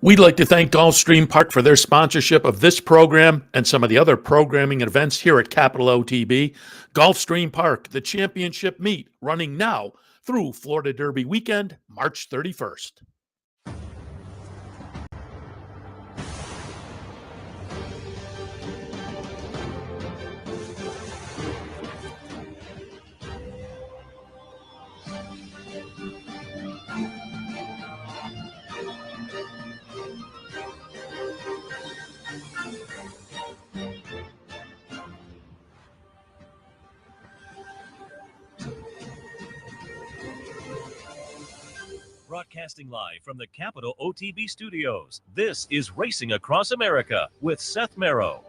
We'd like to thank Gulfstream Park for their sponsorship of this program and some of the other programming and events here at Capital OTB. Gulfstream Park, the championship meet, running now through Florida Derby weekend, March 31st. Broadcasting live from the Capital OTB studios, this is Racing Across America with Seth Merrow.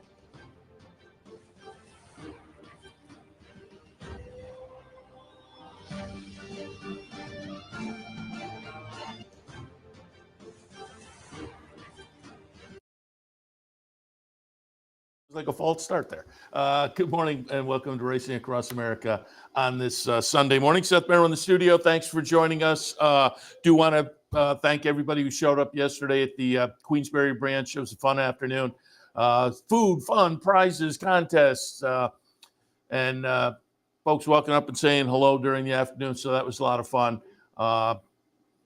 Like a false start there. Good morning and welcome to Racing Across America on this Sunday morning. Seth Merrow in the studio. Thanks for joining us. Do want to thank everybody who showed up yesterday at the Queensbury branch. It was a fun afternoon. Food, fun, prizes, contests, and folks walking up and saying hello during the afternoon. So that was a lot of fun.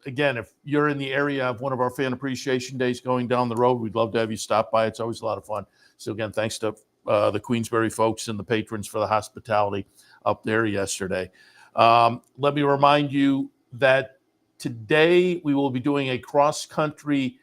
Again, if you're in the area of one of our fan appreciation days going down the road, we'd love to have you stop by. It's always a lot of fun. So again, thanks to the Queensbury folks and the patrons for the hospitality up there yesterday. Let me remind you that today we will be doing a cross-country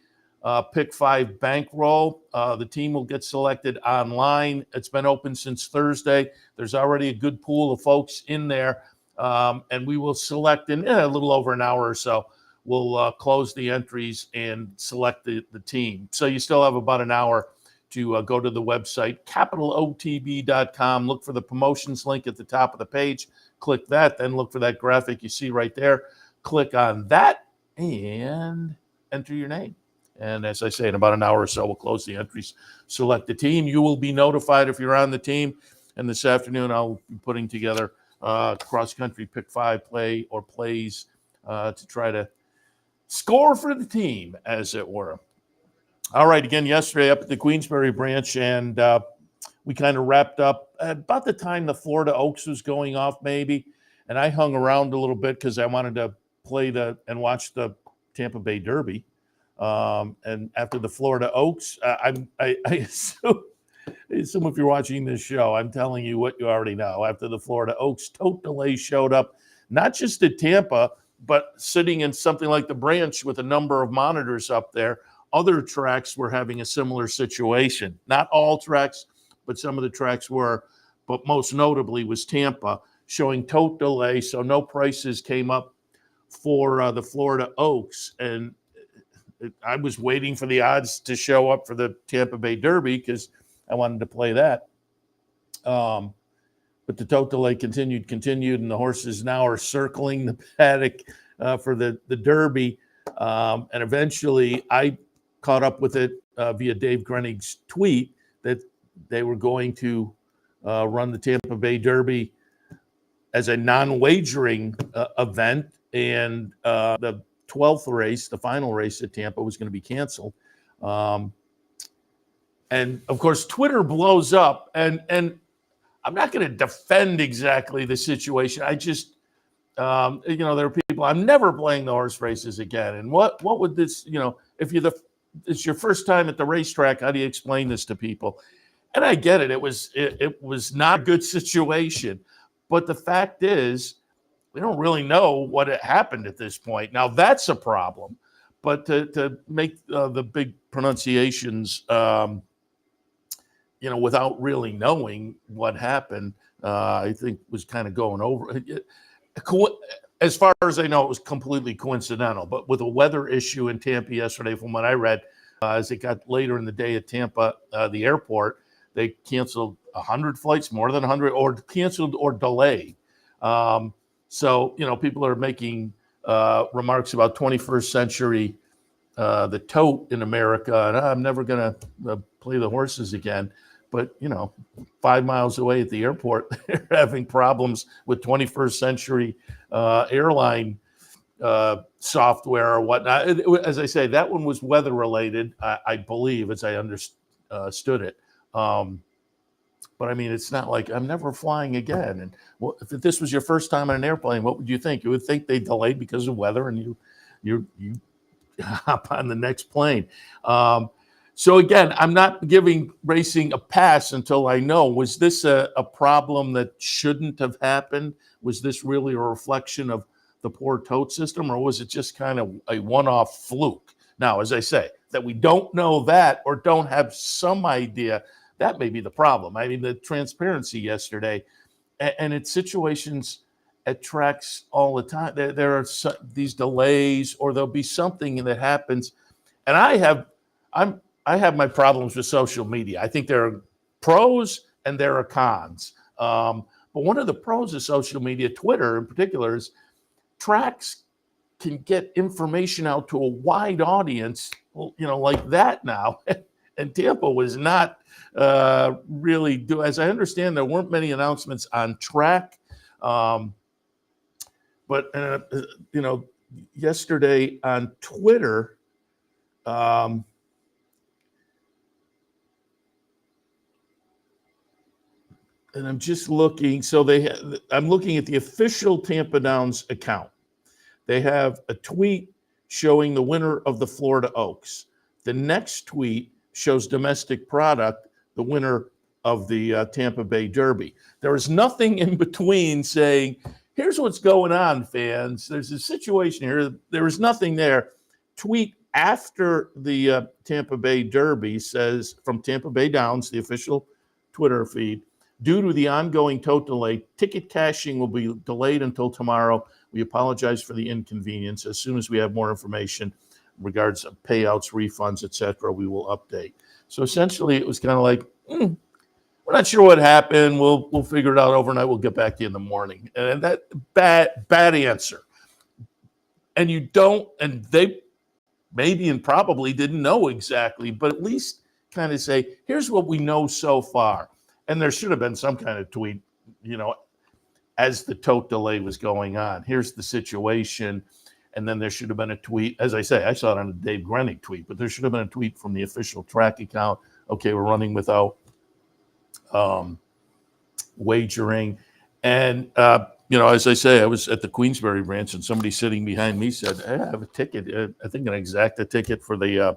Pick 5 bankroll. The team will get selected online. It's been open since Thursday. There's already a good pool of folks in there, and we will select in a little over an hour or so. We'll close the entries and select the team. So you still have about an hour to go to the website, capitalotb.com. Look for the promotions link at the top of the page. Click that, then look for that graphic you see right there. Click on that and enter your name. And as I say, in about an hour or so, we'll close the entries, select the team. You will be notified if you're on the team. And this afternoon, I'll be putting together cross-country Pick 5 play or plays to try to score for the team, as it were. All right, again, yesterday up at the Queensbury branch, and we kind of wrapped up at about the time the Florida Oaks was going off, maybe. And I hung around a little bit because I wanted to play and watch the Tampa Bay Derby. And after the Florida Oaks, I assume if you're watching this show, I'm telling you what you already know. After the Florida Oaks, tote delay showed up, not just at Tampa, but sitting in something like the branch with a number of monitors up there. Other tracks were having a similar situation. Not all tracks, but some of the tracks were. But most notably was Tampa, showing tote delay, so no prices came up for the Florida Oaks. And I was waiting for the odds to show up for the Tampa Bay Derby because I wanted to play that. But the tote delay continued, and the horses now are circling the paddock for the Derby. And eventually I caught up with it via Dave Grenig's tweet that they were going to run the Tampa Bay Derby as a non-wagering event, and the 12th race, the final race at Tampa, was going to be canceled. And of course, Twitter blows up, and I'm not going to defend exactly the situation. I just, there are people, I'm never playing the horse races again. And what would this, if it's your first time at the racetrack, how do you explain this to people? And I get it. It was not a good situation. But the fact is, we don't really know what had happened at this point. Now, that's a problem. But to make the big pronunciations, without really knowing what happened, I think was kind of going over. As far as I know, it was completely coincidental. But with a weather issue in Tampa yesterday, from what I read, as it got later in the day at Tampa, the airport, they canceled 100 flights, more than 100, or canceled or delayed. So, people are making remarks about 21st century, the tote in America, and I'm never going to play the horses again. But, 5 miles away at the airport, they're having problems with 21st century airline software or whatnot. As I say, that one was weather related, I believe, as I understood it. But I mean, it's not like I'm never flying again. And well, if this was your first time on an airplane, what would you think? You would think they delayed because of weather, and you hop on the next plane. So again, I'm not giving racing a pass until I know, was this a problem that shouldn't have happened? Was this really a reflection of the poor tote system, or was it just kind of a one-off fluke? Now, as I say, that we don't know that or don't have some idea, that may be the problem. I mean, the transparency yesterday, and it's situations at tracks all the time. There are these delays, or there'll be something that happens, and I have my problems with social media. I think there are pros and there are cons. But one of the pros of social media, Twitter in particular, is tracks can get information out to a wide audience, like that now. And Tampa was not really as I understand, there weren't many announcements on track. But yesterday on Twitter, and I'm just looking. So I'm looking at the official Tampa Downs account. They have a tweet showing the winner of the Florida Oaks. The next tweet shows domestic product, the winner of the Tampa Bay Derby. There is nothing in between saying, here's what's going on, fans. There's a situation here. There is nothing there. Tweet after the Tampa Bay Derby says, from Tampa Bay Downs, the official Twitter feed, due to the ongoing tote delay, ticket cashing will be delayed until tomorrow. We apologize for the inconvenience. As soon as we have more information in regards to payouts, refunds, etc., we will update. So essentially, it was kind of like, we're not sure what happened. We'll figure it out overnight. We'll get back to you in the morning. And that bad answer. And you don't, and they maybe and probably didn't know exactly, but at least kind of say, here's what we know so far. And there should have been some kind of tweet, as the tote delay was going on. Here's the situation. And then there should have been a tweet. As I say, I saw it on a Dave Grenick tweet, but there should have been a tweet from the official track account. Okay, we're running without wagering. And, as I say, I was at the Queensbury branch, and somebody sitting behind me said, hey, I have a ticket. I think an exacta ticket for the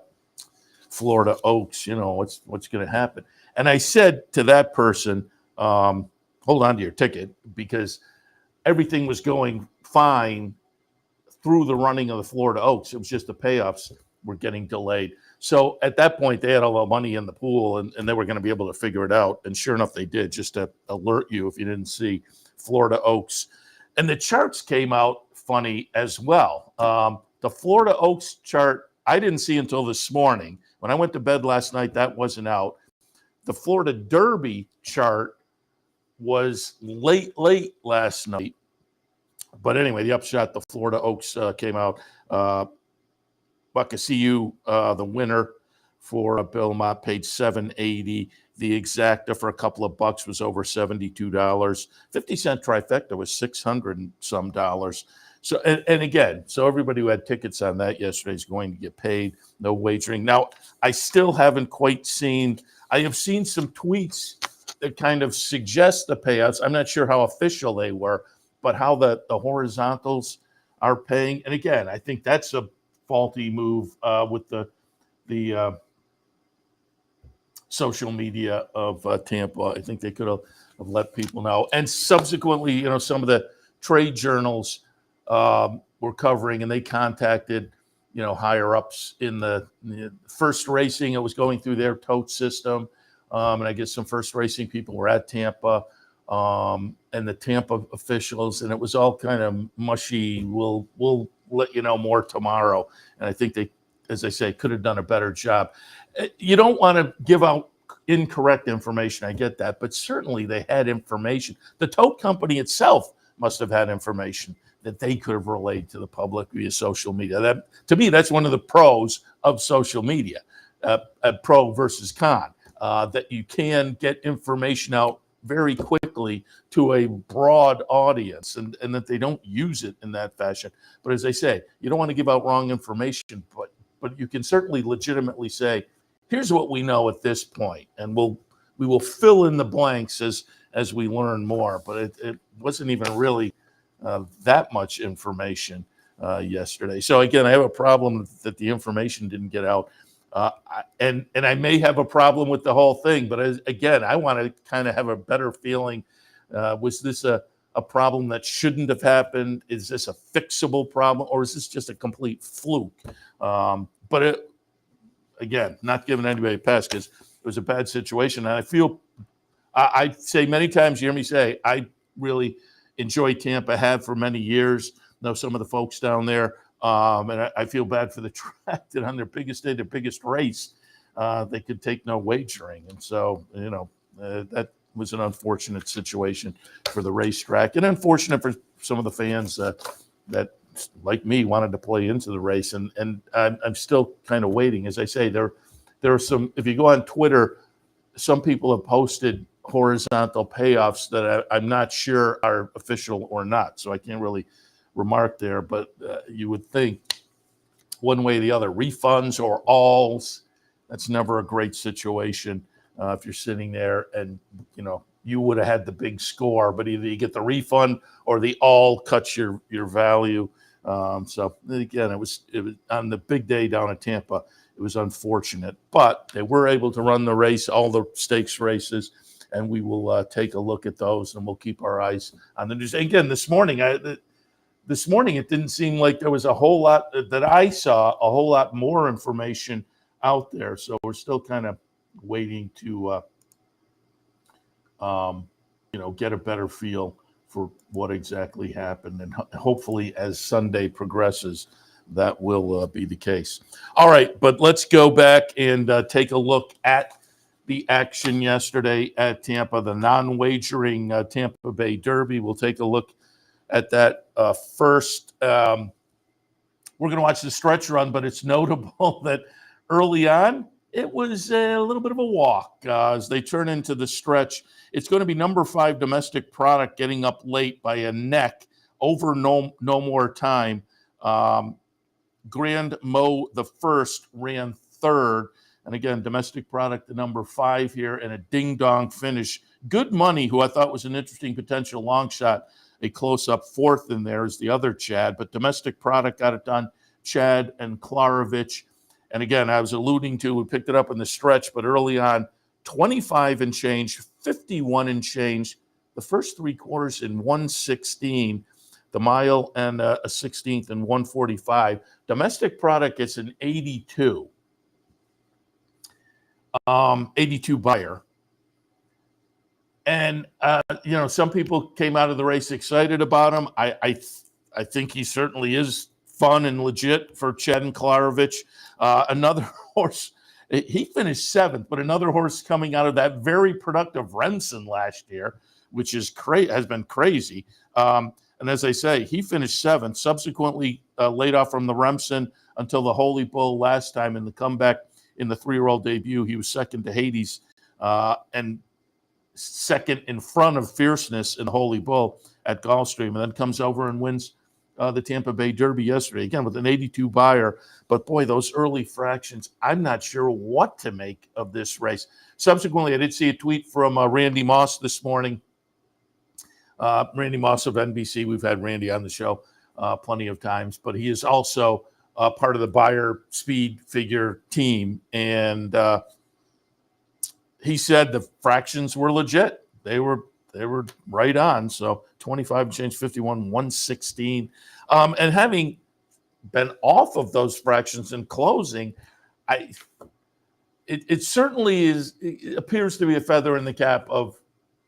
Florida Oaks. What's going to happen? And I said to that person, hold on to your ticket, because everything was going fine through the running of the Florida Oaks. It was just the payoffs were getting delayed. So at that point, they had all the money in the pool, and they were going to be able to figure it out. And sure enough, they did, just to alert you if you didn't see Florida Oaks. And the charts came out funny as well. The Florida Oaks chart, I didn't see until this morning. When I went to bed last night, that wasn't out. The Florida Derby chart was late last night. But anyway, the upshot, the Florida Oaks came out. Buckasiu, the winner for Bill Mott, paid $780. The exacta for a couple of bucks was over $72. 50-cent trifecta was $600 and some dollars. So, and again, so everybody who had tickets on that yesterday is going to get paid. No wagering. Now, I still haven't quite seen. I have seen some tweets that kind of suggest the payouts. I'm not sure how official they were, but how the horizontals are paying. And again, I think that's a faulty move with the social media of Tampa. I think they could have let people know. And subsequently, some of the trade journals were covering, and they contacted, higher ups in the first racing. It was going through their tote system. And I guess some first racing people were at Tampa, and the Tampa officials, and it was all kind of mushy. We'll let you know more tomorrow. And I think they, as I say, could have done a better job. You don't want to give out incorrect information. I get that, but certainly they had information. The tote company itself must have had information that they could have relayed to the public via social media. That, to me, that's one of the pros of social media, pro versus con, that you can get information out very quickly to a broad audience, and that they don't use it in that fashion. But as I say, you don't want to give out wrong information, but you can certainly legitimately say, here's what we know at this point, and we will fill in the blanks as we learn more. But it wasn't even really that much information yesterday. So again, I have a problem that the information didn't get out. And I may have a problem with the whole thing, but again, I want to kind of have a better feeling. Was this a problem that shouldn't have happened? Is this a fixable problem, or is this just a complete fluke? But again, not giving anybody a pass, because it was a bad situation. And I say many times, you hear me say, I really enjoy Tampa, have for many years, know some of the folks down there. And I feel bad for the track that on their biggest day, their biggest race, they could take no wagering. And so, that was an unfortunate situation for the racetrack, and unfortunate for some of the fans that, like me, wanted to play into the race. And I'm still kind of waiting. As I say, there are some, if you go on Twitter, some people have posted horizontal payoffs that I'm not sure are official or not. So I can't really remark there, but you would think one way or the other, refunds or alls, that's never a great situation if you're sitting there and you would have had the big score, but either you get the refund or the all cuts your value. So again, it was on the big day down at Tampa. It was unfortunate, but they were able to run the race, all the stakes races, and we will take a look at those, and we'll keep our eyes on the news. Again, this morning it didn't seem like there was a whole lot that I saw, a whole lot more information out there. So we're still kind of waiting to, get a better feel for what exactly happened. And hopefully as Sunday progresses, that will be the case. All right, but let's go back and take a look at the action yesterday at Tampa, the non-wagering Tampa Bay Derby. We'll take a look at that first. We're going to watch the stretch run, but it's notable that early on, it was a little bit of a walk as they turn into the stretch. It's going to be number 5 Domestic Product getting up late by a neck over no more time. Grand Mo the first ran third. And again, Domestic Product, the number 5 here, and a ding-dong finish. Good Money, who I thought was an interesting potential long shot, a close-up fourth in there is the other Chad. But Domestic Product got it done, Chad and Klarovich. And again, I was alluding to, we picked it up in the stretch, but early on, 25 and change, 51 and change, the first 3 quarters in 1:16, the mile and a 16th in 1:45. Domestic Product gets an 82. 82 buyer. And, some people came out of the race excited about him. I think he certainly is fun and legit for Chad and Klarovich. Another horse, he finished 7th, but another horse coming out of that very productive Remsen last year, which is has been crazy. And as I say, he finished 7th, subsequently laid off from the Remsen until the Holy Bull last time in the comeback. In the 3-year-old debut, he was second to Hades and second in front of Fierceness in Holy Bull at Gulfstream, and then comes over and wins the Tampa Bay Derby yesterday, again with an 82 buyer. But boy, those early fractions, I'm not sure what to make of this race. Subsequently, I did see a tweet from Randy Moss this morning. Randy Moss of NBC. We've had Randy on the show plenty of times, but he is also part of the Buyer Speed Figure team. And he said the fractions were legit. They were right on. So 25 change, 51, 116. And having been off of those fractions in closing, it certainly it appears to be a feather in the cap of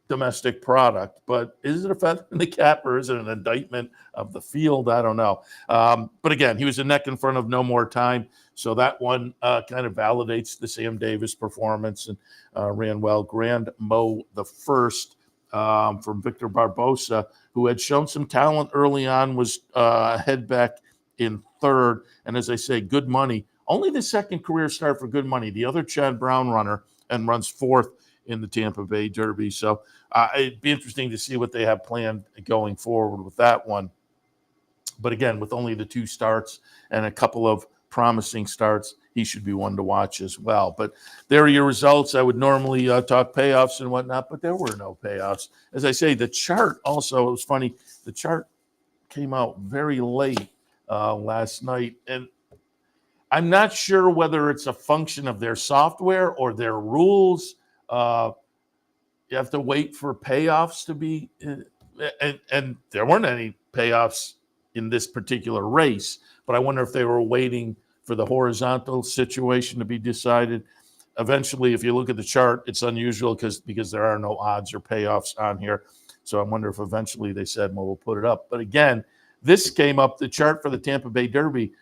Domestic Product, but is it a feather in the cap or is it an indictment of the field? I don't know. But again, he was a neck in front of No More Time. So that one kind of validates the Sam Davis performance and ran well. Grand Mo the first from Victor Barbosa, who had shown some talent early on, was head back in third. And as I say, Good Money, only the second career start for Good Money. The other Chad Brown runner and runs fourth in the Tampa Bay Derby. So it'd be interesting to see what they have planned going forward with that one. But again, with only the 2 starts and a couple of promising starts, he should be one to watch as well. But there are your results. I would normally talk payoffs and whatnot, but there were no payoffs. As I say, the chart also, it was funny, the chart came out very late last night. And I'm not sure whether it's a function of their software or their rules. You have to wait for payoffs to be, and there weren't any payoffs in this particular race, but I wonder if they were waiting for the horizontal situation to be decided. Eventually, if you look at the chart, it's unusual because there are no odds or payoffs on here. So I wonder if eventually they said, well, we'll put it up. But again, this came up, the chart for the Tampa Bay Derby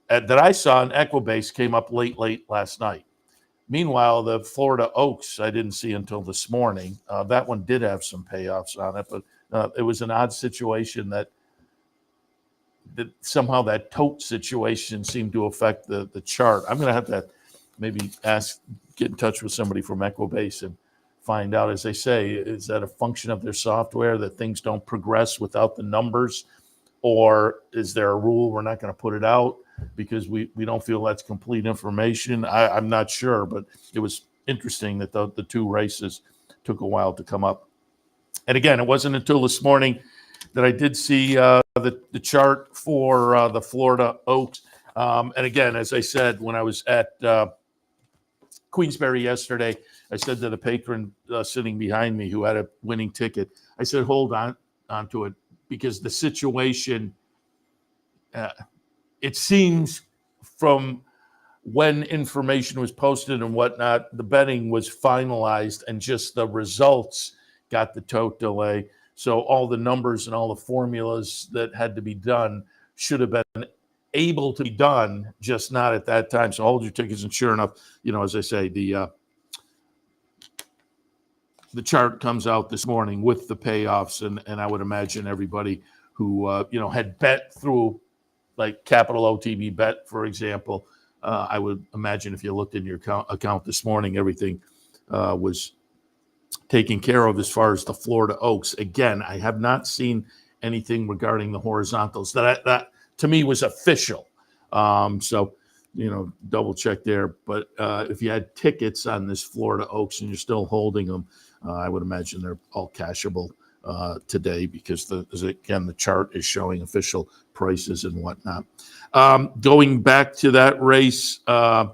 that I saw in Equibase came up late last night. Meanwhile, the Florida Oaks, I didn't see until this morning. That one did have some payoffs on it, but it was an odd situation that somehow that tote situation seemed to affect the chart. I'm going to have to maybe get in touch with somebody from Equibase and find out, as they say, is that a function of their software that things don't progress without the numbers? Or is there a rule we're not going to put it out because we don't feel that's complete information? I'm not sure, but it was interesting that the 2 races took a while to come up. And again, it wasn't until this morning that I did see the chart for the Florida Oaks. And again, as I said, when I was at Queensberry yesterday, I said to the patron sitting behind me who had a winning ticket, I said, hold on to it, because the situation, it seems from when information was posted and whatnot, the betting was finalized and just the results got the tote delay. So all the numbers and all the formulas that had to be done should have been able to be done, just not at that time. So hold your tickets. And sure enough, as I say, the chart comes out this morning with the payoffs, and I would imagine everybody who had bet through like Capital OTB Bet, for example, I would imagine if you looked in your account this morning, everything was taken care of as far as the Florida Oaks. Again, I have not seen anything regarding the horizontals that to me was official. So double check there. But if you had tickets on this Florida Oaks and you're still holding them, I would imagine they're all cashable today because the chart is showing official prices and whatnot. Going back to that race, was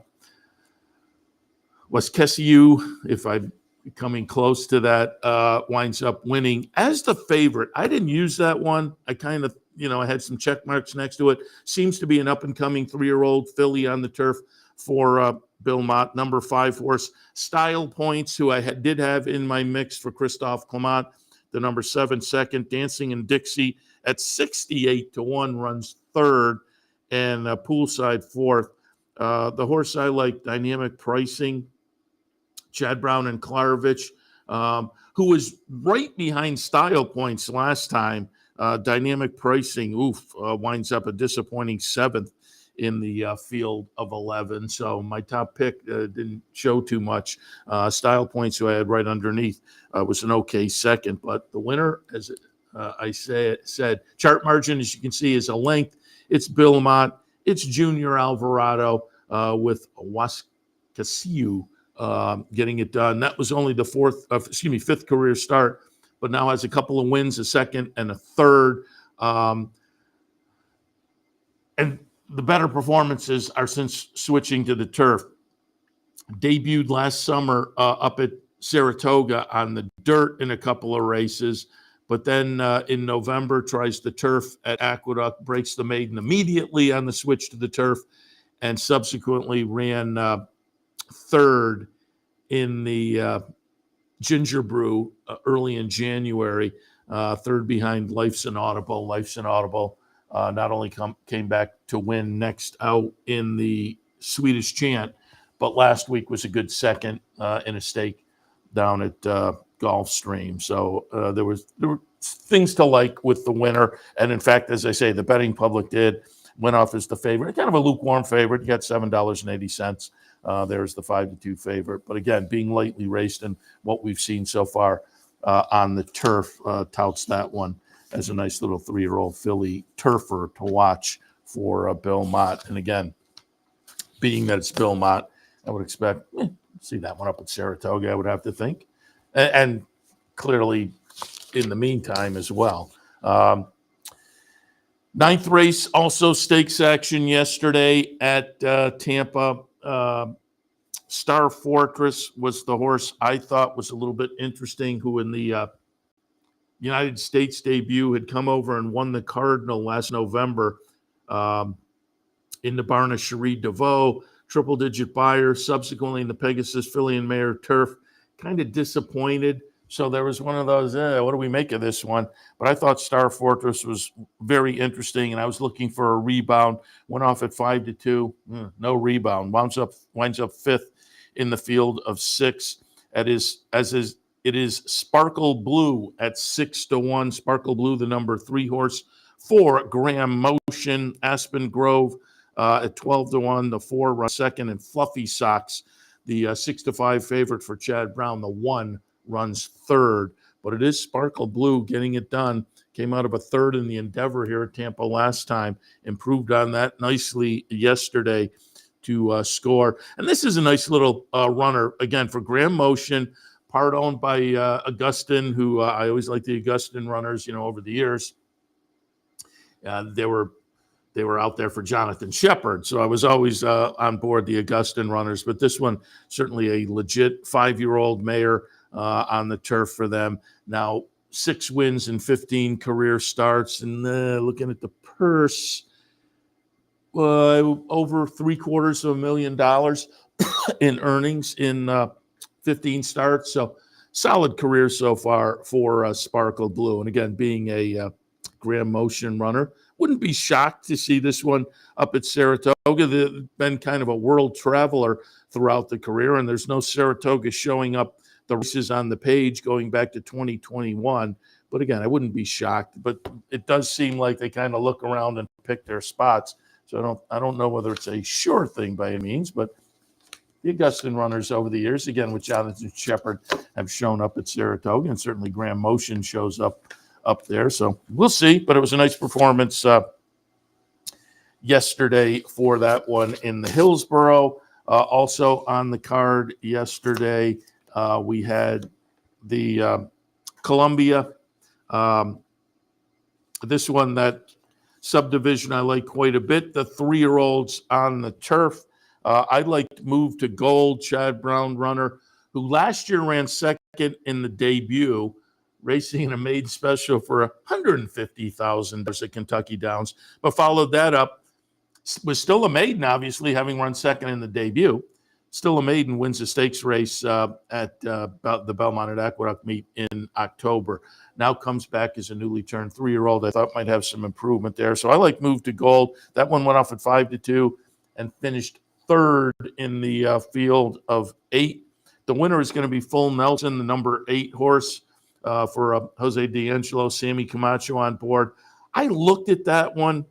Kessiu, if I'm coming close to that, winds up winning as the favorite. I didn't use that one. I kind of, I had some check marks next to it. Seems to be an up-and-coming 3-year-old filly on the turf for Bill Mott, number 5 horse. Style Points, who I did have in my mix for Christophe Clement, the number 7 second. Dancing and Dixie at 68-1 runs 3rd, and poolside 4th. The horse I like, Dynamic Pricing, Chad Brown and Klarovich, who was right behind Style Points last time. Dynamic Pricing, winds up a disappointing 7th in the field of 11. So my top pick didn't show too much. Style Points, who I had right underneath, was an okay second. But the winner, as I said, chart margin, as you can see, is a length. It's Bill Mott. It's Junior Alvarado with Waskasiu getting it done. That was only the 5th career start, but now has a couple of wins, a 2nd and a 3rd. And the better performances are since switching to the turf. Debuted last summer up at Saratoga on the dirt in a couple of races, but then in November tries the turf at Aqueduct, breaks the maiden immediately on the switch to the turf, and subsequently ran 3rd in the Ginger Brew early in January, 3rd behind Life's an Audible. Life's an Audible not only came back to win next out in the Swedish Chant, but last week was a good 2nd in a stake down at Gulfstream. So there were things to like with the winner. And in fact, as I say, the betting public went off as the favorite, kind of a lukewarm favorite. You got $7.80 There's the 5-2 favorite. But again, being lightly raced and what we've seen so far on the turf touts that one as a nice little 3-year-old filly turfer to watch for Bill Mott. And again, being that it's Bill Mott, I would expect see that one up at Saratoga, I would have to think. And clearly in the meantime as well. Ninth race, also stakes action yesterday at Tampa. Star Fortress was the horse I thought was a little bit interesting, who in the United States debut had come over and won the Cardinal last November in the barn of Cherie DeVoe, triple-digit buyer, subsequently in the Pegasus Filly and Mare Turf. Kind of disappointed. So there was one of those, what do we make of this one? But I thought Star Fortress was very interesting, and I was looking for a rebound. Went off at 5-2, no rebound. Winds up fifth in the field of 6. It is Sparkle Blue at 6-1. Sparkle Blue, the number 3 horse for Graham Motion. Aspen Grove at 12-1. The 4 runs second, and Fluffy Socks, the 6-5 favorite for Chad Brown. The 1 runs third, but it is Sparkle Blue getting it done. Came out of a third in the Endeavor here at Tampa last time. Improved on that nicely yesterday to score. And this is a nice little runner, again, for Graham Motion, part owned by Augustin, who I always like the Augustin runners, over the years. They were out there for Jonathan Shepard, so I was always on board the Augustin runners. But this one, certainly a legit 5-year-old mare on the turf for them. Now, 6 wins and 15 career starts. And looking at the purse, over $750,000 in earnings in 15 starts. So solid career so far for Sparkle Blue. And again, being a Graham Motion runner, wouldn't be shocked to see this one up at Saratoga. They've been kind of a world traveler throughout the career, and there's no Saratoga showing up the races on the page going back to 2021. But again, I wouldn't be shocked. But it does seem like they kind of look around and pick their spots. So I don't know whether it's a sure thing by any means, but the Augustin runners over the years, again with Jonathan Shepard, have shown up at Saratoga, and certainly Graham Motion shows up there. So we'll see. But it was a nice performance yesterday for that one in the Hillsborough. Also on the card yesterday, we had the Columbia. This one, that subdivision, I like quite a bit. The 3-year-olds on the turf. I liked Move to Gold, Chad Brown runner, who last year ran second in the debut, racing in a maiden special for $150,000 at Kentucky Downs, but followed that up. Was still a maiden, obviously, having run second in the debut. Still a maiden, wins a stakes race at the Belmont at Aqueduct meet in October. Now comes back as a newly turned 3-year-old. I thought might have some improvement there. So I like Move to Gold. That one went off at 5-2 and finished third in the field of 8. The winner is going to be Full Nelson, the number 8 horse for Jose D'Angelo, Sammy Camacho on board. I looked at that one.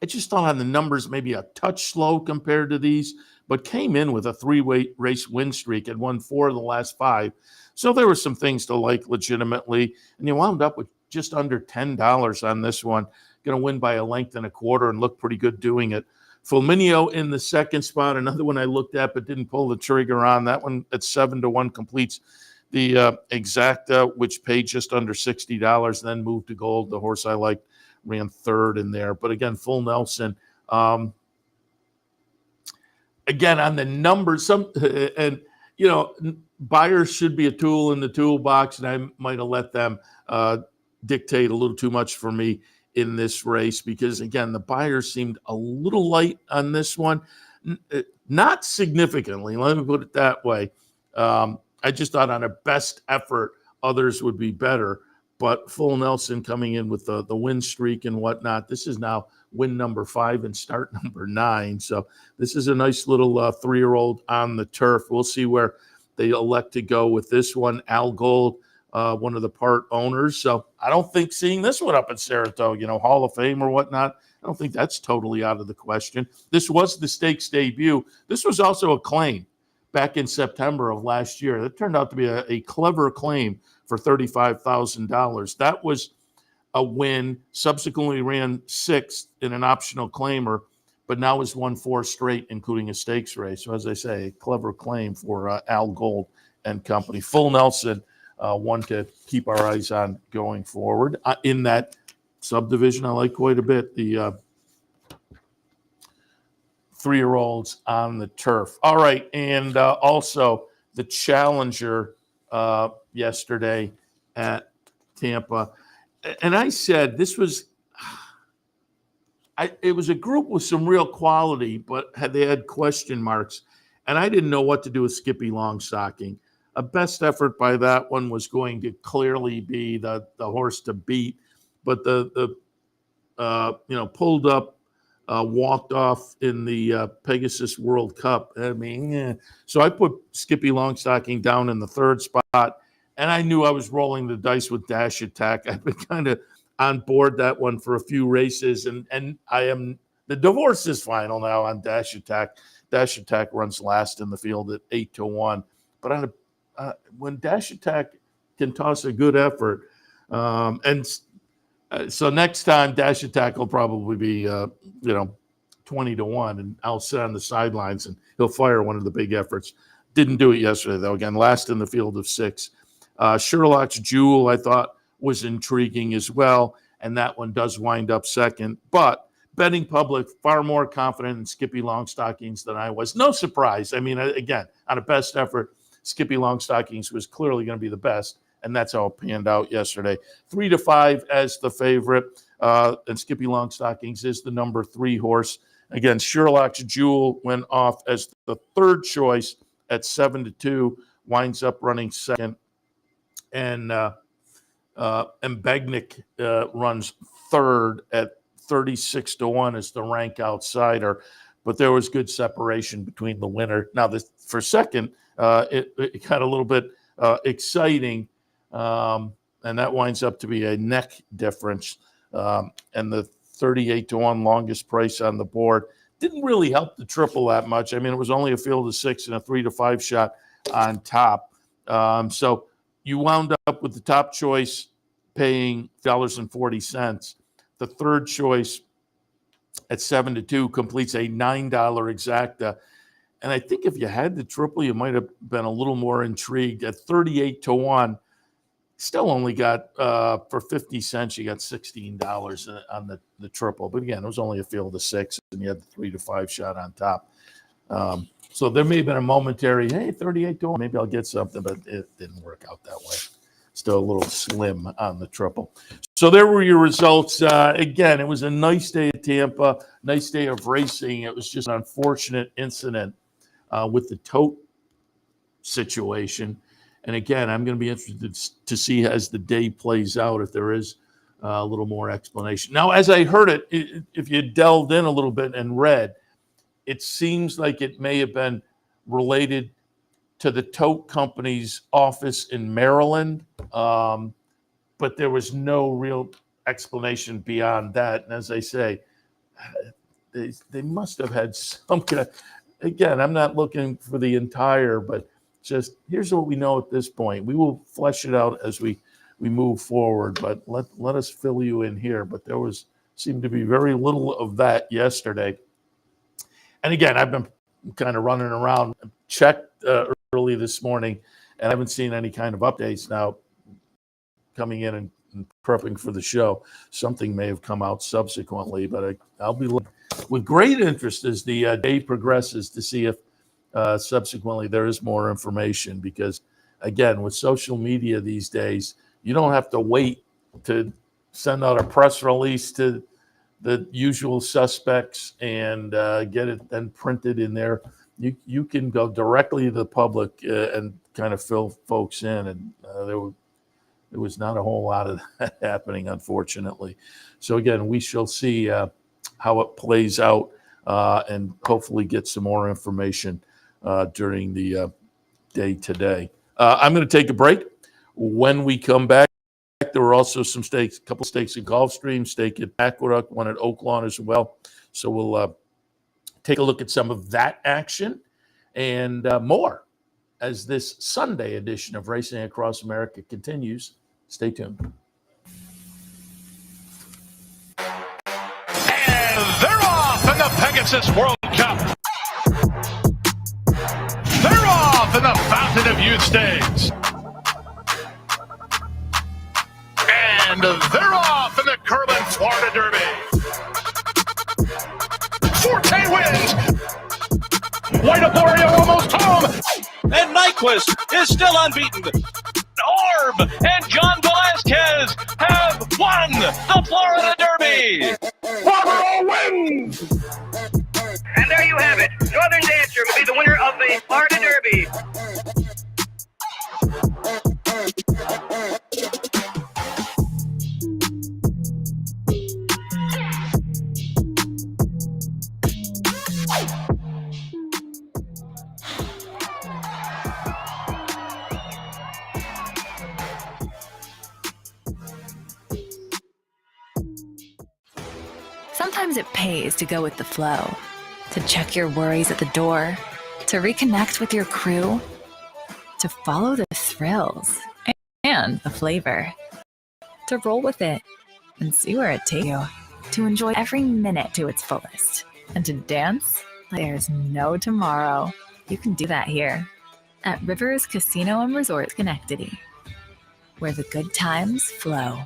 I just thought on the numbers maybe a touch slow compared to these, but came in with a 3-race win streak and won 4 of the last 5. So there were some things to like legitimately, and you wound up with just under $10 on this one. Going to win by a length and a quarter and look pretty good doing it. Fulminio in the second spot, another one I looked at but didn't pull the trigger on. That one at 7-1 completes the exacta, which paid just under $60. Then Moved to Gold, the horse I liked, ran third in there. But again, Full Nelson. Again, on the numbers, buyers should be a tool in the toolbox, and I might have let them dictate a little too much for me in this race because, again, the buyers seemed a little light on this one. Not significantly, let me put it that way. I just thought on a best effort, others would be better. But Full Nelson coming in with the win streak and whatnot. This is now win number 5 and start number 9. So this is a nice little 3-year-old on the turf. We'll see where they elect to go with this one. Al Gold one of the part owners. So I don't think seeing this one up at Saratoga, Hall of Fame or whatnot, I don't think that's totally out of the question. This was the stakes debut. This was also a claim back in September of last year. That turned out to be a clever claim for $35,000. That was a win, subsequently ran sixth in an optional claimer, but now has won 4 straight, including a stakes race. So as I say, a clever claim for Al Gold and company. Full Nelson, one to keep our eyes on going forward. In that subdivision, I like quite a bit the 3-year-olds on the turf. All right, and also the Challenger yesterday at Tampa. And I said this was it was a group with some real quality, but they had question marks. And I didn't know what to do with Skippy Longstocking. A best effort by that one was going to clearly be the horse to beat. But the pulled up, walked off in the Pegasus World Cup. I mean, so I put Skippy Longstocking down in the 3rd spot. And I knew I was rolling the dice with Dash Attack. I've been kind of on board that one for a few races, and I am the divorce is final now on Dash Attack. Dash Attack runs last in the field at 8-1, but when Dash Attack can toss a good effort, so next time Dash Attack will probably be 20-1, and I'll sit on the sidelines and he'll fire one of the big efforts. Didn't do it yesterday though. Again, last in the field of 6. Sherlock's Jewel, I thought, was intriguing as well, and that one does wind up second. But betting public far more confident in Skippy Longstockings than I was. No surprise. I mean, again, on a best effort, Skippy Longstockings was clearly going to be the best, and that's how it panned out yesterday. 3-5 as the favorite, and Skippy Longstockings is the number 3 horse. Again, Sherlock's Jewel went off as the 3rd choice at 7-2, winds up running second. And Mbegnik runs 3rd at 36-1 as the rank outsider, but there was good separation between the winner. Now, for second, it got a little bit exciting, and that winds up to be a neck difference. And the 38-1 longest price on the board didn't really help the triple that much. I mean, it was only a field of 6 and a 3-5 shot on top. So you wound up with the top choice paying $40. The 3rd choice at 7-2 completes a $9 exacta. And I think if you had the triple, you might have been a little more intrigued. At 38-1, still only got, for 50 cents, you got $16 on the triple. But again, it was only a field of 6, and you had the 3-5 shot on top. So there may have been a momentary, hey, 38-1, maybe I'll get something, but it didn't work out that way. Still a little slim on the triple. So there were your results. Again, it was a nice day at Tampa, nice day of racing. It was just an unfortunate incident with the tote situation. And again, I'm going to be interested to see as the day plays out if there is a little more explanation. Now, as I heard it, if you delved in a little bit and read, it seems like it may have been related to the tote company's office in Maryland, but there was no real explanation beyond that. And as I say, they must have had some kind of, again, I'm not looking for the entire, but just here's what we know at this point. We will flesh it out as we move forward, but let us fill you in here. But there seemed to be very little of that yesterday. And again, I've been kind of running around, checked early this morning, and I haven't seen any kind of updates now coming in and prepping for the show. Something may have come out subsequently, but I'll be looking with great interest as the day progresses to see if subsequently there is more information, because again, with social media these days, you don't have to wait to send out a press release to the usual suspects and get it then printed in there. You can go directly to the public and kind of fill folks in, and there was not a whole lot of that happening, unfortunately. So again, we shall see how it plays out and hopefully get some more information during the day today. I'm going to take a break. When we come back, there were also some stakes, a couple stakes at Gulfstream, stake at Aqueduct, one at Oaklawn as well. So we'll take a look at some of that action and more as this Sunday edition of Racing Across America continues. Stay tuned. And they're off in the Pegasus World Cup. They're off in the Fountain of Youth Stakes. And they're off in the Curlin Florida Derby. Forte wins. White Aborio almost home. And Nyquist is still unbeaten. Orb and John Velasquez have won the Florida Derby. Barbaro wins. And there you have it. Northern Dancer will be the winner of the Florida Derby. Sometimes it pays to go with the flow, to check your worries at the door, to reconnect with your crew, to follow the thrills and the flavor, to roll with it and see where it takes you, to enjoy every minute to its fullest, and to dance like there's no tomorrow. You can do that here at Rivers Casino and Resort Schenectady, where the good times flow.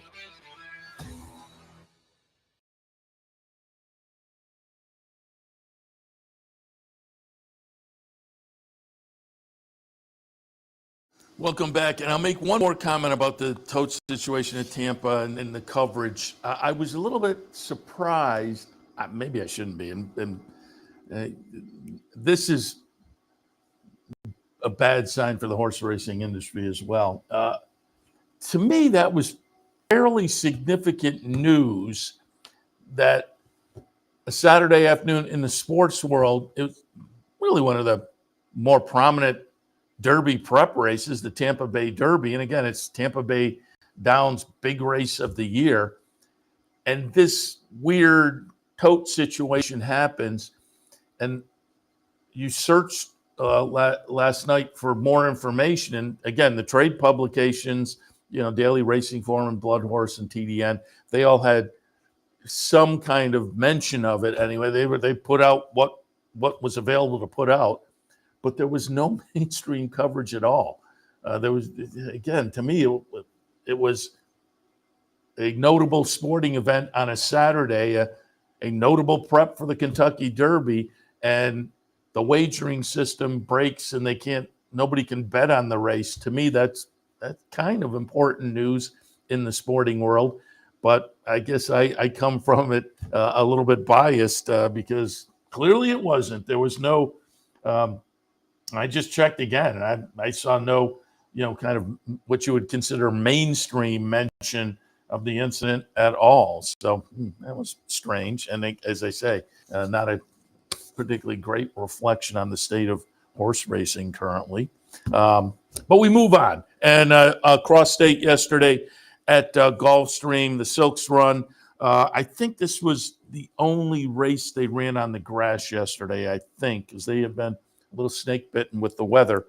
Welcome back, and I'll make one more comment about the tote situation at Tampa and the coverage. I was a little bit surprised. Maybe I shouldn't be, and this is a bad sign for the horse racing industry as well. To me, that was fairly significant news that a Saturday afternoon in the sports world, it was really one of the more prominent Derby prep races, the Tampa Bay Derby. And again, it's Tampa Bay Downs' big race of the year. And this weird tote situation happens. And you searched last night for more information. And again, the trade publications, Daily Racing Form and Blood Horse and TDN, they all had some kind of mention of it. Anyway, they put out what was available to put out. But there was no mainstream coverage at all. There was, again, to me, it was a notable sporting event on a Saturday, a notable prep for the Kentucky Derby, and the wagering system breaks and nobody can bet on the race. To me, that's kind of important news in the sporting world. But I guess I come from it a little bit biased because clearly it wasn't. There was no. I just checked again, and I saw no, kind of what you would consider mainstream mention of the incident at all. So that was strange. And as I say, not a particularly great reflection on the state of horse racing currently. But we move on. And across state yesterday at Gulfstream, the Silks Run. I think this was the only race they ran on the grass yesterday, I think, because they have been a little snake bitten with the weather.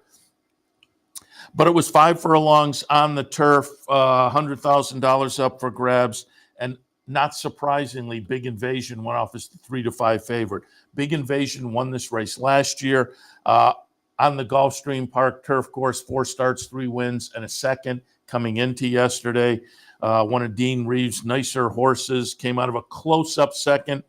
But it was 5 furlongs on the turf, $100,000 up for grabs. And not surprisingly, Big Invasion went off as the 3-5 favorite. Big Invasion won this race last year on the Gulfstream Park turf course, 4 starts, 3 wins, and a second coming into yesterday. One of Dean Reeves' nicer horses came out of a close-up second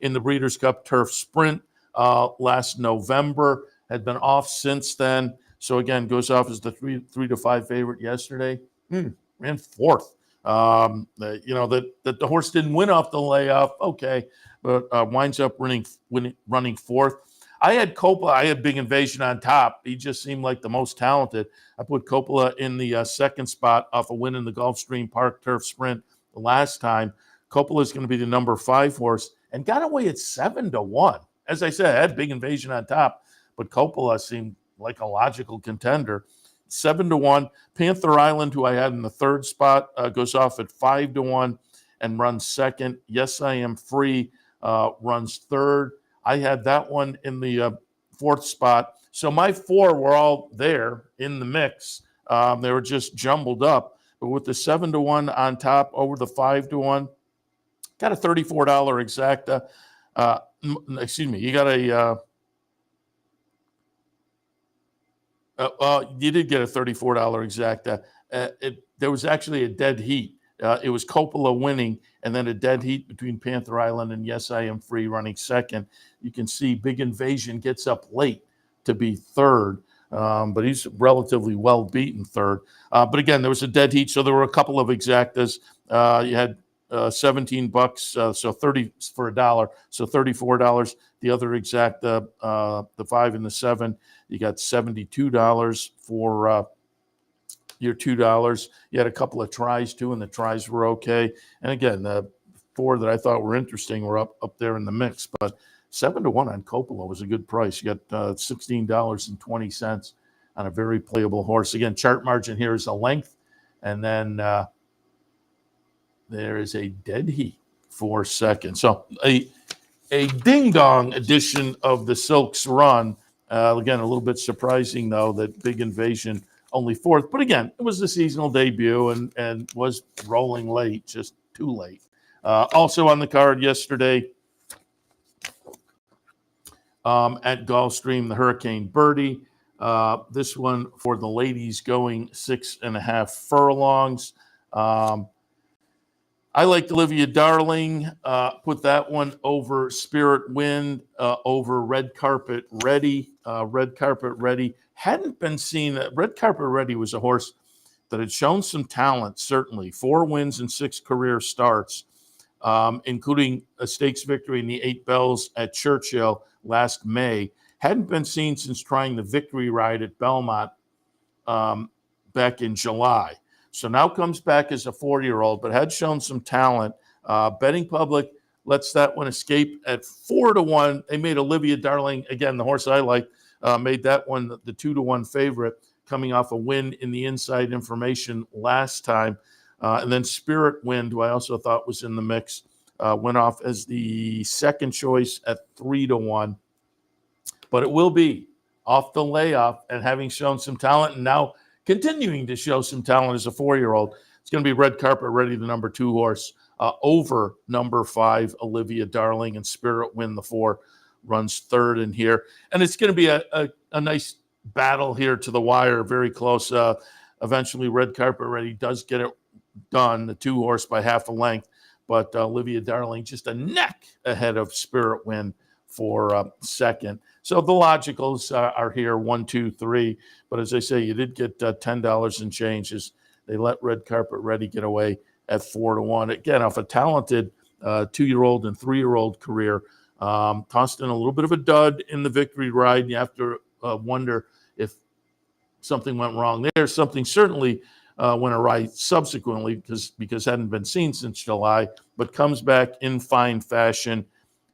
in the Breeders' Cup Turf Sprint last November. Had been off since then. So again, goes off as the 3-5 favorite yesterday. Ran fourth. That the horse didn't win off the layoff. Okay, but winds up running fourth. I had Coppola. I had Big Invasion on top. He just seemed like the most talented. I put Coppola in the second spot off a win in the Gulfstream Park Turf Sprint the last time. Coppola is going to be the number 5 horse and got away at 7-1. As I said, I had Big Invasion on top, but Coppola seemed like a logical contender. 7-1. Panther Island, who I had in the third spot, goes off at 5-1 and runs second. Yes, I Am Free runs third. I had that one in the fourth spot. So my four were all there in the mix. They were just jumbled up. But with the 7-1 on top over the 5-1, got a $34 exacta. Excuse me, you got a you did get a $34 exacta. There was actually a dead heat. It was Coppola winning, and then a dead heat between Panther Island and Yes, I Am Free running second. You can see Big Invasion gets up late to be third, but he's relatively well beaten third. But again, there was a dead heat, so there were a couple of exactas. You had $17, so 30 for $1, so $34. The other exacta, the 5 and the 7, you got $72 for your $2. You had a couple of tries too, and the tries were okay. And again, the 4 that I thought were interesting were up there in the mix. But 7-1 on Coppola was a good price. You got $16.20 on a very playable horse. Again, chart margin here is a length, and then there is a dead heat for second. So a ding-dong edition of the Silks run. Again, a little bit surprising, though, that Big Invasion only fourth. But again, it was the seasonal debut and was rolling late, just too late. Also on the card yesterday at Gulfstream, the Hurricane Birdie. This one for the ladies going 6.5 furlongs. I liked Olivia Darling, put that one over Spirit Wind, over Red Carpet Ready. Red Carpet Ready hadn't been seen. Red Carpet Ready was a horse that had shown some talent, certainly. 4 wins and 6 career starts, including a stakes victory in the 8 Bells at Churchill last May. Hadn't been seen since trying the victory ride at Belmont back in July. So now comes back as a 4-year-old, but had shown some talent. Betting public lets that one escape at 4-1. They made Olivia Darling, again, the horse I like, made that one the 2-1 favorite, coming off a win in the Inside Information last time. And then Spirit Wind, who I also thought was in the mix, went off as the second choice at 3-1. But it will be off the layoff and having shown some talent, and now continuing to show some talent as a 4-year-old. It's going to be Red Carpet Ready, the number 2 horse, over number 5, Olivia Darling, and Spirit Wind, the 4, runs third in here. And it's going to be a nice battle here to the wire, very close. Eventually, Red Carpet Ready does get it done, the 2 horse by half a length, but Olivia Darling just a neck ahead of Spirit Wind for second. So the logicals are here, 1, 2, 3. But as I say, you did get $10 in changes. They let Red Carpet Ready get away at 4-1. Again, off a talented 2-year-old and 3-year-old career. Tossed in a little bit of a dud in the victory ride. You have to wonder if something went wrong there. Something certainly went awry subsequently because hadn't been seen since July, but comes back in fine fashion.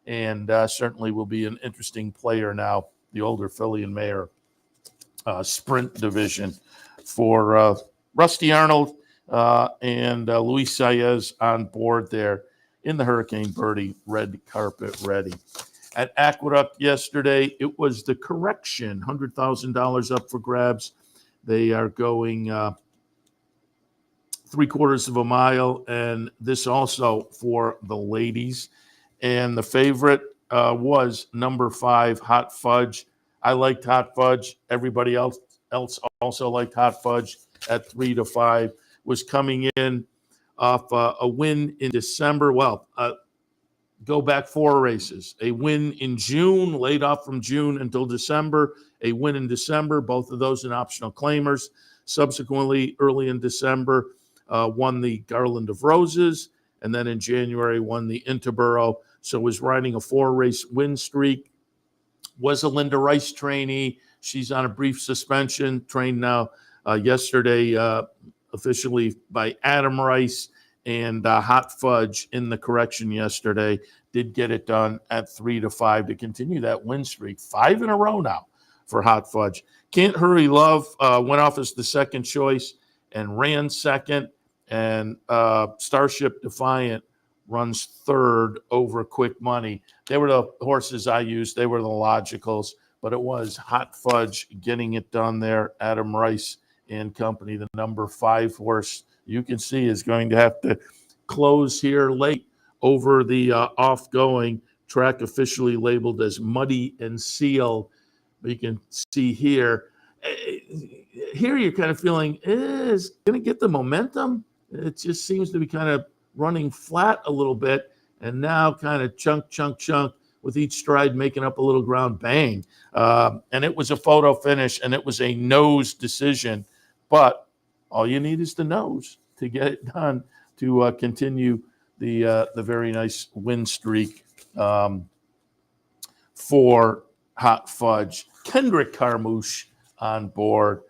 And certainly will be an interesting player now, the older filly and mare sprint division for Rusty Arnold and Luis Saez on board there in the Hurricane Birdie Red Carpet Ready. At Aqueduct yesterday, it was the correction, $100,000 up for grabs. They are going 3/4 of a mile, and this also for the ladies. And the favorite was number 5, Hot Fudge. I liked Hot Fudge. Everybody else also liked Hot Fudge at 3-5. Was coming in off a win in December. Well, go back 4 races. A win in June, laid off from June until December. A win in December, both of those in optional claimers. Subsequently, early in December, won the Garland of Roses. And then in January, won the Interborough. So was riding a 4-race win streak. Was a Linda Rice trainee. She's on a brief suspension. Trained now yesterday officially by Adam Rice. And Hot Fudge in the correction yesterday did get it done at 3-5 to continue that win streak. 5 in a row now for Hot Fudge. Can't Hurry Love went off as the second choice and ran second, and Starship Defiant runs third over Quick Money. They were the horses I used. They were the logicals, but it was Hot Fudge getting it done there. Adam Rice and company, the number 5 horse, you can see is going to have to close here late over the off-going track, officially labeled as Muddy and Seal. But you can see here you're kind of feeling, is going to get the momentum. It just seems to be kind of running flat a little bit, and now kind of chunk with each stride making up a little ground. Bang. And it was a photo finish, and it was a nose decision. But all you need is the nose to get it done to continue the very nice win streak for Hot Fudge. Kendrick Carmouche on board,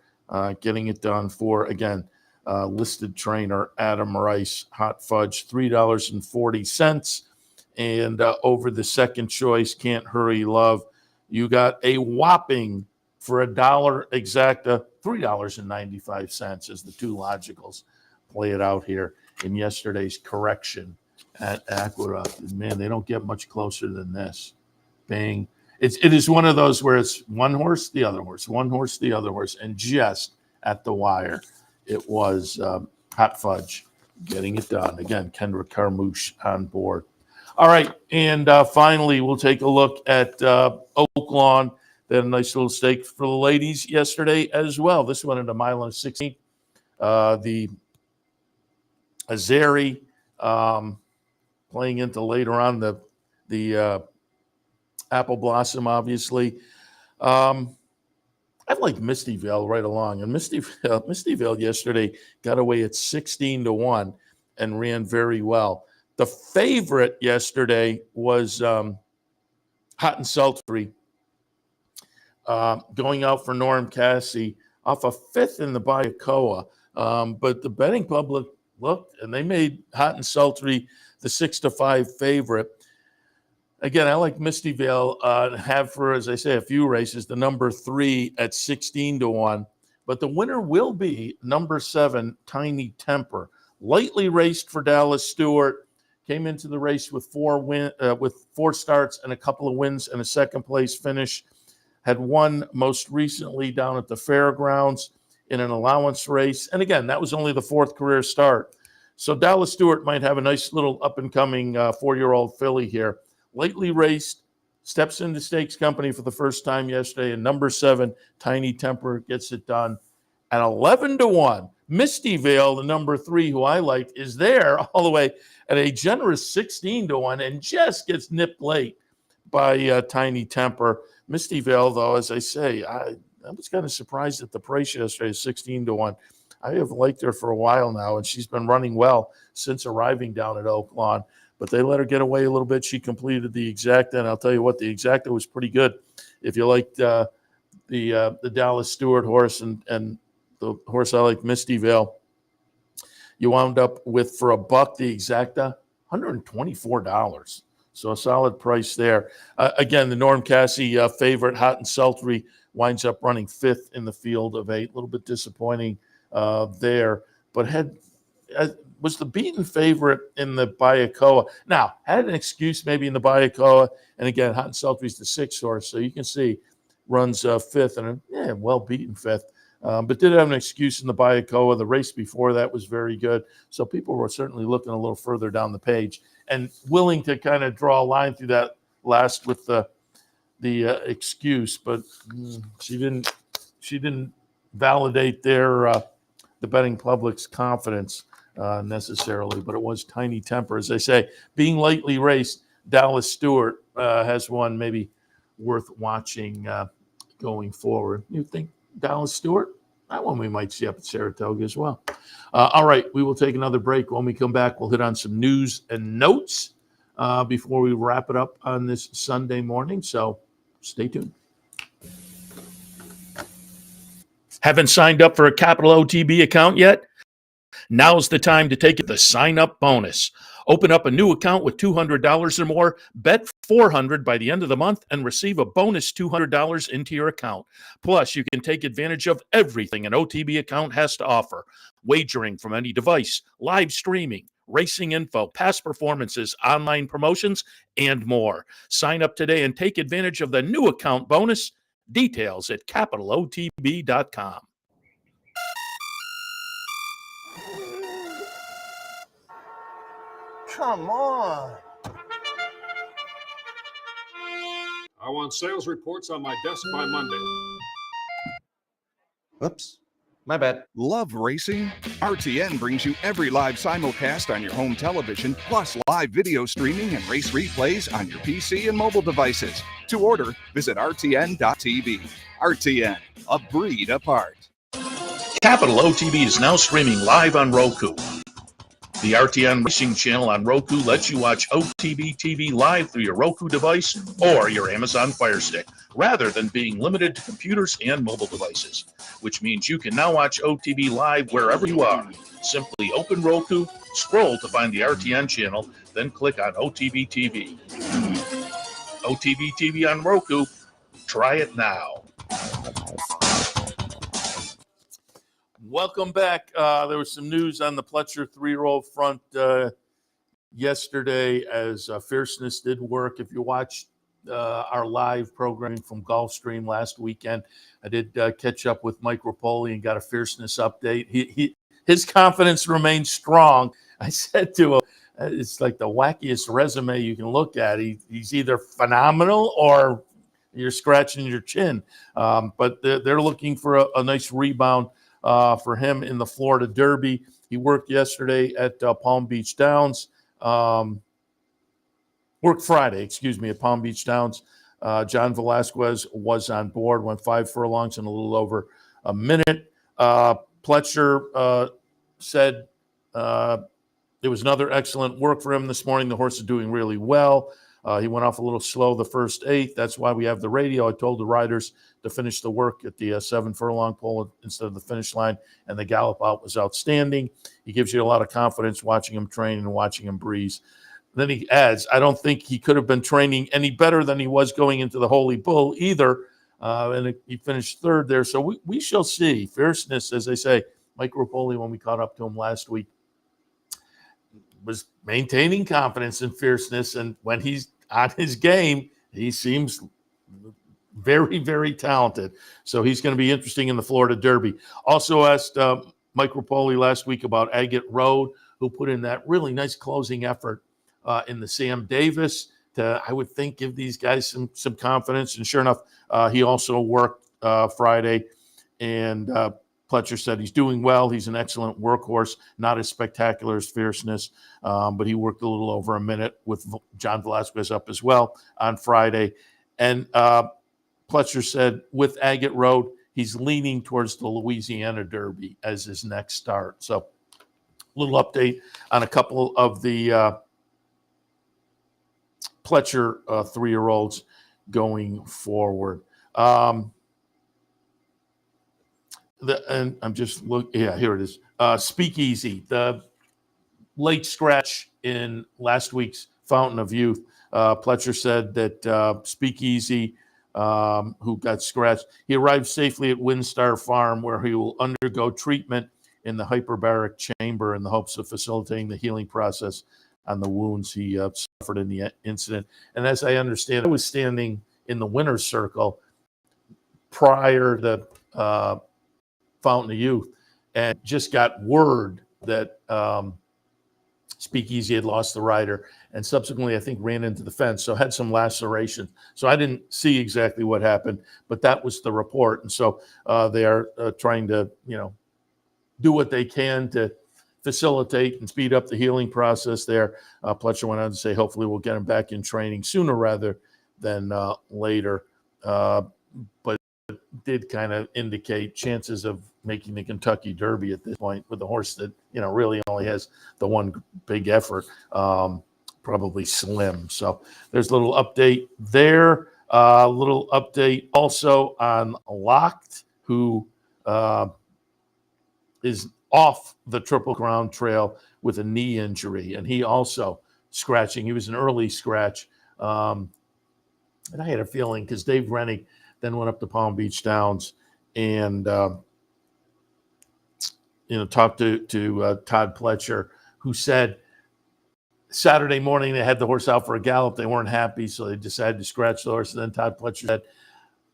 getting it done for, again, listed trainer Adam Rice. Hot Fudge, $3.40. And over the second choice, Can't Hurry Love, you got a whopping, for $1 exacta, $3.95 as the two logicals play it out here in yesterday's correction at Aqueduct. And man, they don't get much closer than this. Bang. It is one of those where it's one horse, the other horse, one horse, the other horse, and just at the wire, it was Hot Fudge getting it done. Again, Kendrick Carmouche on board. All right, and finally, we'll take a look at Oaklawn. They had a nice little stake for the ladies yesterday as well. This one at a mile and 16. The Azeri playing into later on the Apple Blossom, obviously. I've liked Misty Vale right along, and Misty Vale yesterday got away at 16-1 and ran very well. The favorite yesterday was Hot and Sultry, going out for Norm Cassie off a 5th in the Bayacoa. But the betting public looked, and they made Hot and Sultry the 6-5 favorite. Again, I like Misty Vale, have for, as I say, a few races, the number 3 at 16-1. But the winner will be number 7, Tiny Temper. Lightly raced for Dallas Stewart. Came into the race with 4 starts and a couple of wins and a second-place finish. Had won most recently down at the fairgrounds in an allowance race. And again, that was only the 4th career start. So Dallas Stewart might have a nice little up-and-coming 4-year-old filly here. Lightly raced, steps into stakes company for the first time yesterday, and number 7, Tiny Temper, gets it done at 11-1. Misty Vale, the number 3, who I like, is there all the way at a generous 16-1 and just gets nipped late by Tiny Temper. Misty Vale, though, as I say, I was kind of surprised at the price yesterday, 16-1. I have liked her for a while now, and she's been running well since arriving down at Oaklawn. But they let her get away a little bit. She completed the exacta, and I'll tell you what, the exacta was pretty good. If you liked the Dallas Stewart horse and the horse I like, Misty Vale, you wound up with, for $1, the exacta, $124. So a solid price there. Again, the Norm Cassie favorite, Hot and Sultry, winds up running 5th in the field of 8. A little bit disappointing there, but was the beaten favorite in the Bayacoa. Now, had an excuse maybe in the Bayacoa, and again, Hot and Sultry's the 6th horse, so you can see runs 5th and well-beaten 5th. But did have an excuse in the Bayacoa. The race before that was very good, so people were certainly looking a little further down the page and willing to kind of draw a line through that last with the excuse, but she didn't validate the betting public's confidence necessarily, but it was Tiny Temper. As I say, being lightly raced, Dallas Stewart has one maybe worth watching going forward. You think Dallas Stewart? That one we might see up at Saratoga as well. All right, we will take another break. When we come back, we'll hit on some news and notes before we wrap it up on this Sunday morning, so stay tuned. Haven't signed up for a Capital OTB account yet? Now's the time to take the sign-up bonus. Open up a new account with $200 or more, bet $400 by the end of the month, and receive a bonus $200 into your account. Plus, you can take advantage of everything an OTB account has to offer. Wagering from any device, live streaming, racing info, past performances, online promotions, and more. Sign up today and take advantage of the new account bonus. Details at capitalotb.com. Come on. I want sales reports on my desk by Monday. Oops. My bad. Love racing? RTN brings you every live simulcast on your home television, plus live video streaming and race replays on your PC and mobile devices. To order, visit rtn.tv. RTN, a breed apart. Capital OTB is now streaming live on Roku. The RTN Racing channel on Roku lets you watch OTB TV live through your Roku device or your Amazon Fire Stick, rather than being limited to computers and mobile devices, which means you can now watch OTB live wherever you are. Simply open Roku, scroll to find the RTN channel, then click on OTB TV. OTB TV on Roku. Try it now. Welcome back. There was some news on the Pletcher 3-year-old front yesterday as Fierceness did work. If you watched our live programming from Gulfstream last weekend, I did catch up with Mike Rapoli and got a Fierceness update. His confidence remains strong. I said to him, it's like the wackiest resume you can look at. He's either phenomenal or you're scratching your chin. But they're looking for a nice rebound for him in the Florida Derby. He worked yesterday at Palm Beach Downs. Worked Friday, at Palm Beach Downs. John Velasquez was on board, went 5 furlongs in a little over a minute. Pletcher said it was another excellent work for him this morning. The horse is doing really well. He went off a little slow the first 8. That's why we have the radio. I told the riders to finish the work at the 7 furlong pole instead of the finish line, and the gallop out was outstanding. He gives you a lot of confidence watching him train and watching him breeze. Then he adds, I don't think he could have been training any better than he was going into the Holy Bull either, and he finished 3rd there. So we shall see. Fierceness, as they say. Mike Rapoli, when we caught up to him last week, was maintaining confidence in Fierceness, and when he's on his game, he seems very, very talented. So he's going to be interesting in the Florida Derby. Also asked Mike Rapoli last week about Agate Road, who put in that really nice closing effort in the Sam Davis to, I would think, give these guys some confidence. And sure enough, he also worked Friday, and Pletcher said he's doing well. He's an excellent workhorse, not as spectacular as Fierceness, but he worked a little over a minute with John Velasquez up as well on Friday. And Pletcher said with Agate Road, he's leaning towards the Louisiana Derby as his next start. So a little update on a couple of the Pletcher 3-year-olds going forward. And I'm just looking. Yeah, here it is. Speakeasy, the late scratch in last week's Fountain of Youth. Pletcher said that Speakeasy, who got scratched, he arrived safely at Windstar Farm, where he will undergo treatment in the hyperbaric chamber in the hopes of facilitating the healing process on the wounds he suffered in the incident. And as I understand, I was standing in the winner's circle prior to Fountain of Youth, and just got word that Speakeasy had lost the rider, and subsequently I think ran into the fence, so had some laceration. So I didn't see exactly what happened, but that was the report. And so they are trying to do what they can to facilitate and speed up the healing process there. Pletcher went on to say hopefully we'll get him back in training sooner rather than later, but did kind of indicate chances of making the Kentucky Derby at this point with a horse that really only has the one big effort, probably slim. So there's a little update there. A little update also on Locked, who is off the Triple Crown Trail with a knee injury, and he also scratching. He was an early scratch. And I had a feeling because Dave Rennick then went up to Palm Beach Downs and talked to Todd Pletcher, who said Saturday morning they had the horse out for a gallop. They weren't happy, so they decided to scratch the horse. And then Todd Pletcher said,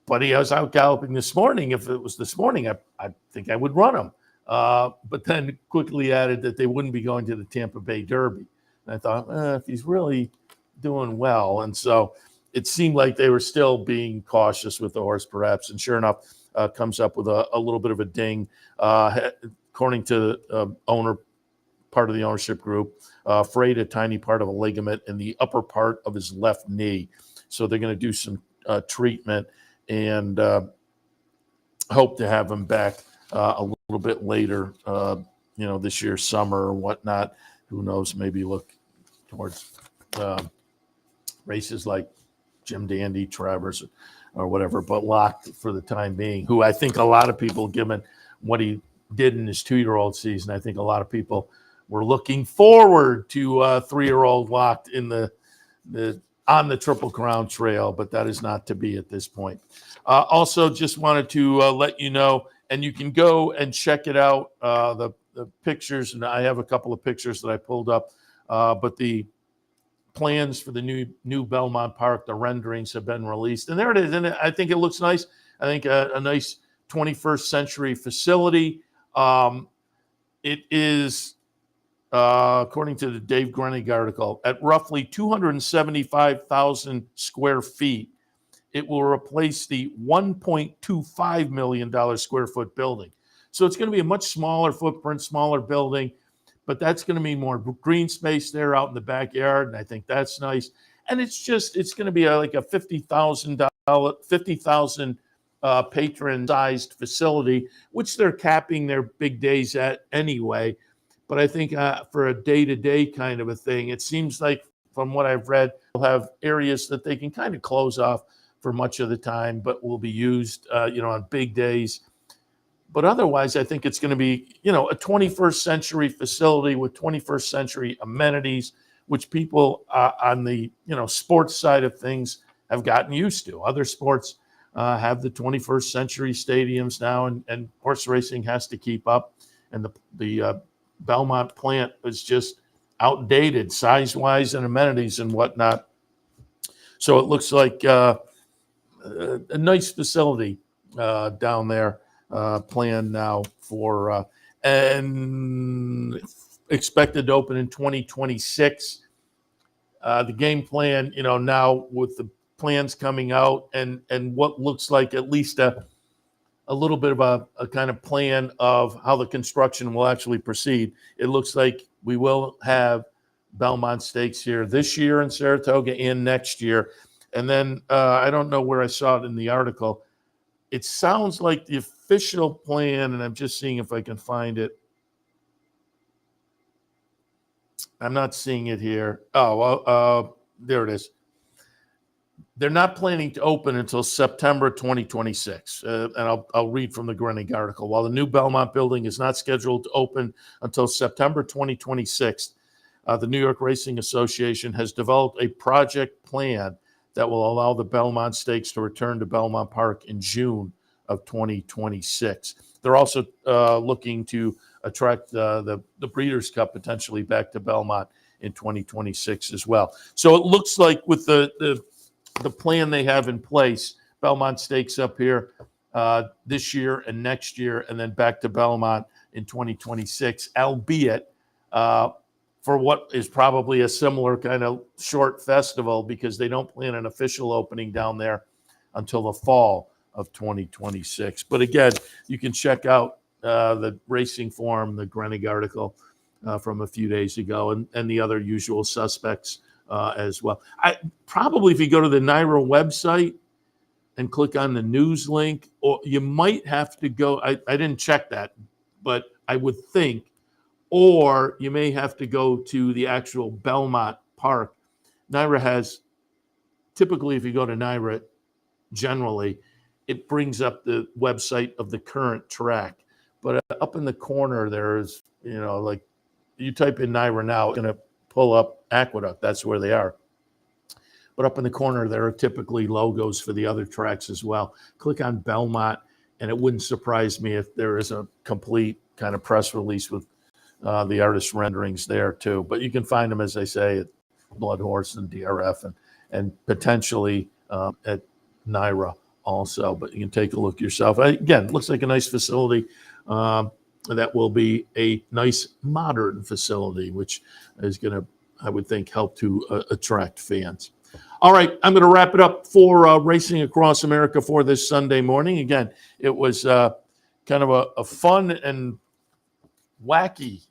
"But he was out galloping this morning. If it was this morning, I think I would run him." But then quickly added that they wouldn't be going to the Tampa Bay Derby. And I thought, if he's really doing well. And so it seemed like they were still being cautious with the horse, perhaps. And sure enough, comes up with a little bit of a ding. According to the owner, part of the ownership group, frayed a tiny part of a ligament in the upper part of his left knee. So they're going to do some treatment and hope to have him back a little bit later, this year, summer or whatnot. Who knows? Maybe look towards races like Jim Dandy, Travers, or whatever, but locked for the time being, who I think a lot of people, given what he did in his 2-year-old season, I think a lot of people were looking forward to a 3-year-old locked in on the Triple Crown Trail, but that is not to be at this point. Also, just wanted to let you know, and you can go and check it out, the pictures, and I have a couple of pictures that I pulled up, but the plans for the new Belmont Park, the renderings have been released, and there it is. And I think it looks nice. I think a nice 21st century facility. It is, according to the Dave Grenig article, at roughly 275,000 square feet. It will replace the $1.25 million square foot building. So it's going to be a much smaller footprint, smaller building, but that's going to mean more green space there out in the backyard, and I think that's nice. And it's going to be like a 50,000 patron-sized facility, which they're capping their big days at anyway. But I think for a day-to-day kind of a thing, it seems like, from what I've read, they'll have areas that they can kind of close off for much of the time, but will be used, on big days. But otherwise, I think it's going to be, a 21st century facility with 21st century amenities, which people on the, sports side of things have gotten used to. Other sports have the 21st century stadiums now, and horse racing has to keep up. And the Belmont plant is just outdated size-wise and amenities and whatnot. So it looks like a nice facility down there. Planned now for and expected to open in 2026. The game plan, now with the plans coming out and what looks like at least a little bit of a kind of plan of how the construction will actually proceed. It looks like we will have Belmont Stakes here this year in Saratoga and next year. And then I don't know where I saw it in the article. It sounds like the official plan, and I'm just seeing if I can find it. I'm not seeing it here. There it is. They're not planning to open until September 2026. And I'll read from the Grenig article. While the new Belmont building is not scheduled to open until September 2026, the New York Racing Association has developed a project plan that will allow the Belmont Stakes to return to Belmont Park in June of 2026. They're also looking to attract the Breeders' Cup potentially back to Belmont in 2026 as well. So it looks like with the plan they have in place, Belmont Stakes up here this year and next year, and then back to Belmont in 2026, albeit for what is probably a similar kind of short festival, because they don't plan an official opening down there until the fall of 2026. But again, you can check out the Racing Forum, the Grenig article from a few days ago, and the other usual suspects as well. Probably if you go to the NYRA website and click on the news link, or you might have to go, I didn't check that, but I would think, or you may have to go to the actual Belmont Park. NYRA has, typically if you go to NYRA, generally, it brings up the website of the current track. but up in the corner there's, like you type in NYRA now, it's going to pull up Aqueduct. That's where they are. But up in the corner, there are typically logos for the other tracks as well. Click on Belmont, and it wouldn't surprise me if there is a complete kind of press release with the artist renderings there too. But you can find them, as I say, at Blood Horse and DRF and potentially at NYRA also. But you can take a look yourself. Again, looks like a nice facility. That will be a nice modern facility, which is going to, I would think, help to attract fans. All right, I'm going to wrap it up for Racing Across America for this Sunday morning. Again, it was kind of a fun and wacky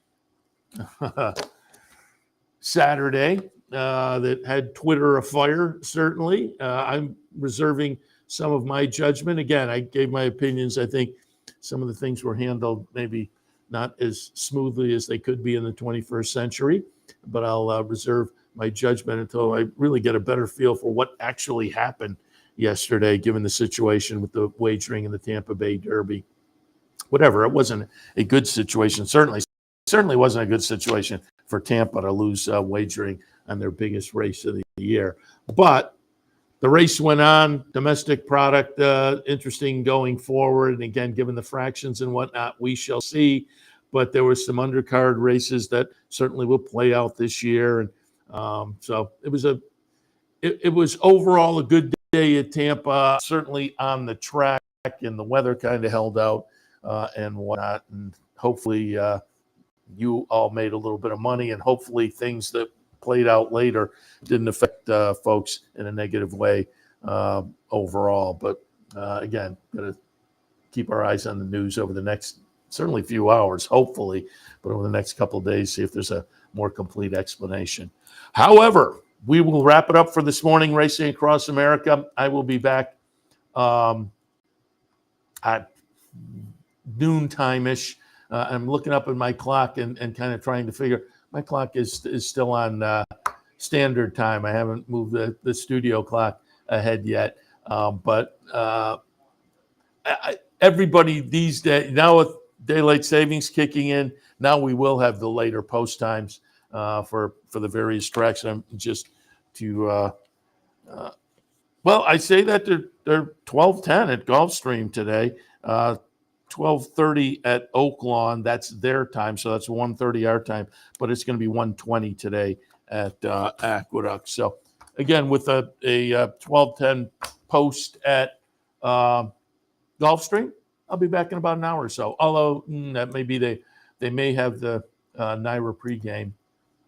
Saturday that had Twitter afire, certainly. I'm reserving some of my judgment. Again, I gave my opinions. I think some of the things were handled maybe not as smoothly as they could be in the 21st century, but I'll reserve my judgment until I really get a better feel for what actually happened yesterday, given the situation with the wagering in the Tampa Bay Derby. Whatever, it wasn't a good situation. Certainly wasn't a good situation for Tampa to lose wagering on their biggest race of the year. But the race went on, domestic product, interesting going forward. And again, given the fractions and whatnot, we shall see. But there were some undercard races that certainly will play out this year. And so it was overall a good day at Tampa, certainly on the track, and the weather kind of held out and whatnot. And hopefully you all made a little bit of money, and hopefully things that played out later didn't affect folks in a negative way overall. But again, got to keep our eyes on the news over the next certainly few hours, hopefully, but over the next couple of days, see if there's a more complete explanation. However, we will wrap it up for this morning, Racing Across America. I will be back at noontime-ish. I'm looking up at my clock and kind of trying to figure. My clock is still on standard time. I haven't moved the studio clock ahead yet. But everybody these days, now with daylight savings kicking in, now we will have the later post times for the various tracks. I'm just to well, I say that they're 12:10 at Gulfstream today, 12:30 at Oaklawn. That's their time, so that's 1:30 our time. But it's going to be 1:20 today at Aqueduct. So again, with a 12:10 post at Gulfstream, I'll be back in about an hour or so. Although that may be they may have the NYRA pregame,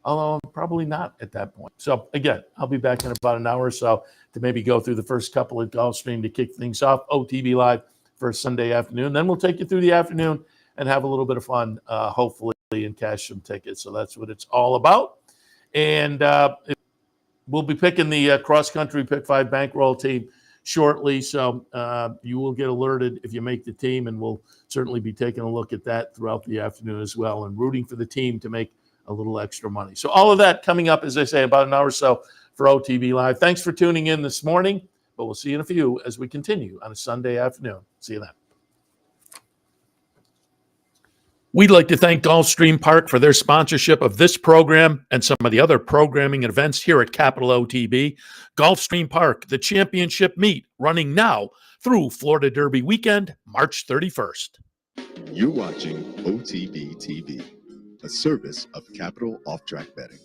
although probably not at that point. So again, I'll be back in about an hour or so to maybe go through the first couple at Gulfstream to kick things off. OTB Live for a Sunday afternoon. Then we'll take you through the afternoon and have a little bit of fun, hopefully, and cash some tickets. So that's what it's all about. And we'll be picking the cross-country Pick 5 bankroll team shortly. So you will get alerted if you make the team, and we'll certainly be taking a look at that throughout the afternoon as well and rooting for the team to make a little extra money. So all of that coming up, as I say, about an hour or so for OTB Live. Thanks for tuning in this morning, but we'll see you in a few as we continue on a Sunday afternoon. See you then. We'd like to thank Gulfstream Park for their sponsorship of this program and some of the other programming and events here at Capital OTB. Gulfstream Park, the championship meet, running now through Florida Derby weekend, March 31st. You're watching OTB TV, a service of Capital Off-Track Betting.